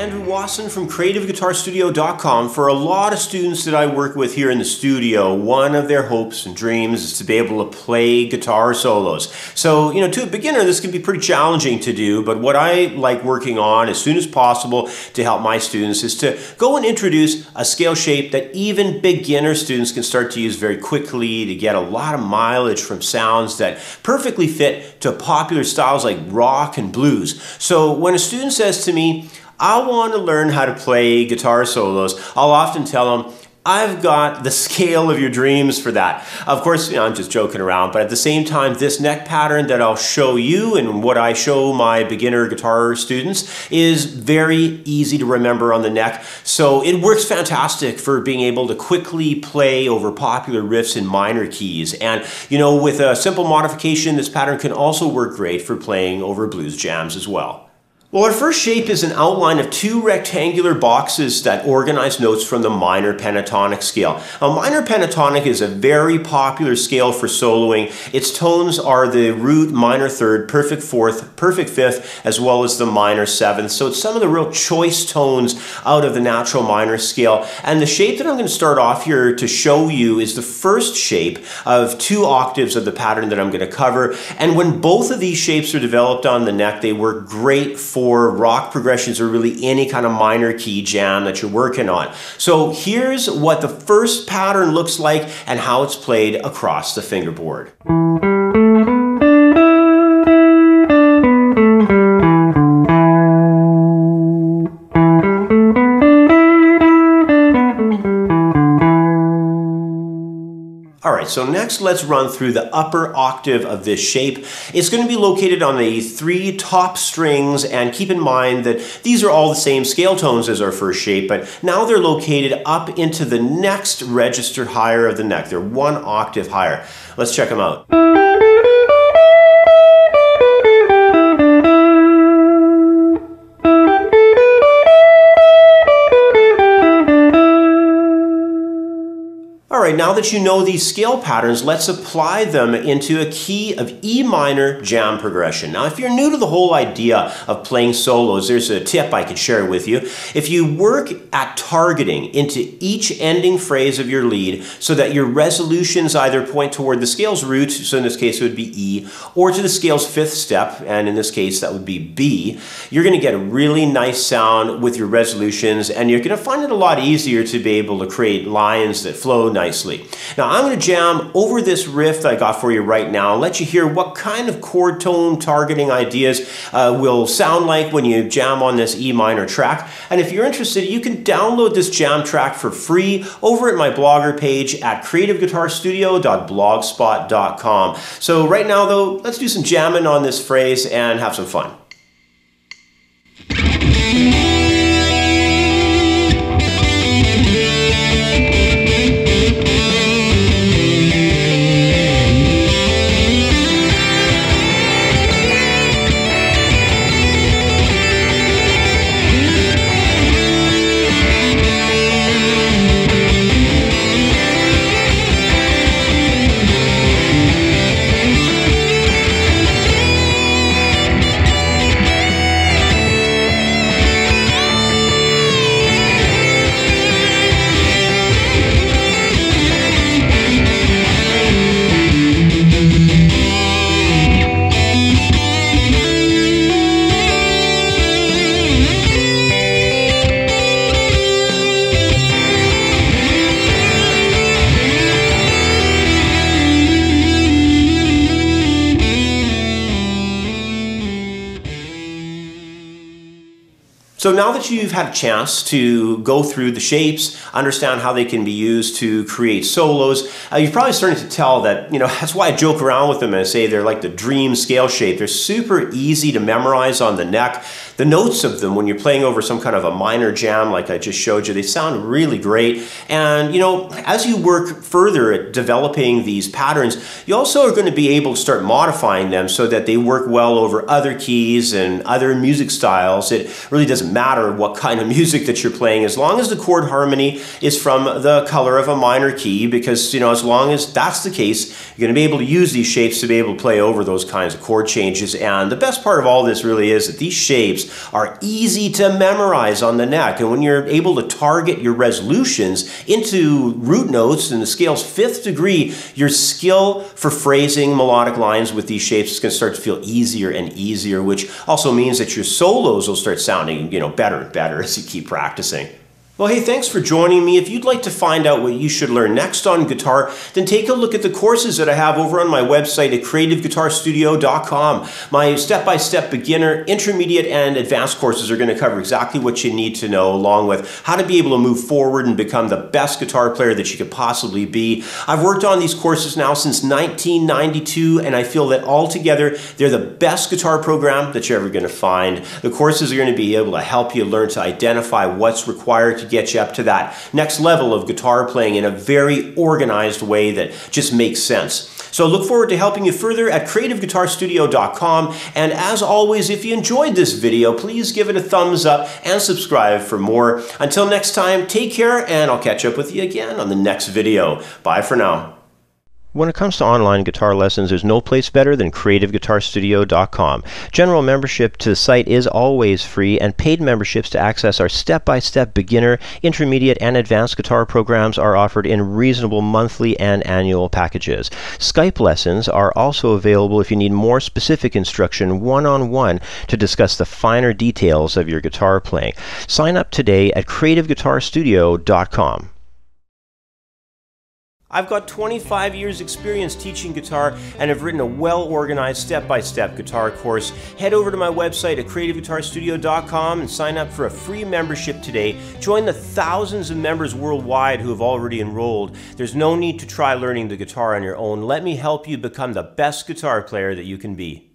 Andrew Wasson from CreativeGuitarStudio.com. For a lot of students that I work with here in the studio, one of their hopes and dreams is to be able to play guitar solos. So, to a beginner, this can be pretty challenging to do, but what I like working on as soon as possible to help my students is to go and introduce a scale shape that even beginner students can start to use very quickly to get a lot of mileage from sounds that perfectly fit to popular styles like rock and blues. So when a student says to me, I want to learn how to play guitar solos, I'll often tell them, I've got the scale of your dreams for that. Of course, I'm just joking around, but at the same time, this neck pattern that I'll show you and what I show my beginner guitar students is very easy to remember on the neck. So it works fantastic for being able to quickly play over popular riffs in minor keys. And, with a simple modification, this pattern can also work great for playing over blues jams as well. Well, our first shape is an outline of two rectangular boxes that organize notes from the minor pentatonic scale. Now, minor pentatonic is a very popular scale for soloing. Its tones are the root, minor third, perfect fourth, perfect fifth, as well as the minor seventh. So it's some of the real choice tones out of the natural minor scale. And the shape that I'm going to start off here to show you is the first shape of two octaves of the pattern that I'm going to cover. And when both of these shapes are developed on the neck, they work great for rock progressions or really any kind of minor key jam that you're working on. So here's what the first pattern looks like and how it's played across the fingerboard. Alright, so next let's run through the upper octave of this shape. It's going to be located on the three top strings, and keep in mind that these are all the same scale tones as our first shape, but now they're located up into the next register higher of the neck. They're one octave higher. Let's check them out. Alright, now that you know these scale patterns, let's apply them into a key of E minor jam progression. Now, if you're new to the whole idea of playing solos, there's a tip I could share with you. If you work at targeting into each ending phrase of your lead so that your resolutions either point toward the scale's root, so in this case it would be E, or to the scale's fifth step, and in this case that would be B, you're going to get a really nice sound with your resolutions, and you're going to find it a lot easier to be able to create lines that flow nicely. Now I'm going to jam over this riff that I got for you right now and let you hear what kind of chord tone targeting ideas will sound like when you jam on this E minor track. And if you're interested, you can download this jam track for free over at my blogger page at creativeguitarstudio.blogspot.com. So right now though, let's do some jamming on this phrase and have some fun. So now that you've had a chance to go through the shapes, understand how they can be used to create solos, you're probably starting to tell that, that's why I joke around with them and say they're like the dream scale shape. They're super easy to memorize on the neck. The notes of them, when you're playing over some kind of a minor jam like I just showed you, they sound really great. And, as you work further at developing these patterns, you also are going to be able to start modifying them so that they work well over other keys and other music styles. It really doesn't matter what kind of music that you're playing, as long as the chord harmony is from the color of a minor key, because, as long as that's the case, you're going to be able to use these shapes to be able to play over those kinds of chord changes. And the best part of all this really is that these shapes are easy to memorize on the neck. And when you're able to target your resolutions into root notes in the scale's 5th degree, your skill for phrasing melodic lines with these shapes is going to start to feel easier and easier, which also means that your solos will start sounding, better and better as you keep practicing. Well, hey, thanks for joining me. If you'd like to find out what you should learn next on guitar, then take a look at the courses that I have over on my website at creativeguitarstudio.com. My step-by-step beginner, intermediate, and advanced courses are going to cover exactly what you need to know, along with how to be able to move forward and become the best guitar player that you could possibly be. I've worked on these courses now since 1992, and I feel that altogether, they're the best guitar program that you're ever going to find. The courses are going to be able to help you learn to identify what's required to get you up to that next level of guitar playing in a very organized way that just makes sense. So I look forward to helping you further at creativeguitarstudio.com. And as always, if you enjoyed this video, please give it a thumbs up and subscribe for more. Until next time, take care, and I'll catch up with you again on the next video. Bye for now. When it comes to online guitar lessons, there's no place better than creativeguitarstudio.com. General membership to the site is always free, and paid memberships to access our step-by-step beginner, intermediate, and advanced guitar programs are offered in reasonable monthly and annual packages. Skype lessons are also available if you need more specific instruction one-on-one to discuss the finer details of your guitar playing. Sign up today at creativeguitarstudio.com. I've got 25 years experience teaching guitar and have written a well-organized step-by-step guitar course. Head over to my website at creativeguitarstudio.com and sign up for a free membership today. Join the thousands of members worldwide who have already enrolled. There's no need to try learning the guitar on your own. Let me help you become the best guitar player that you can be.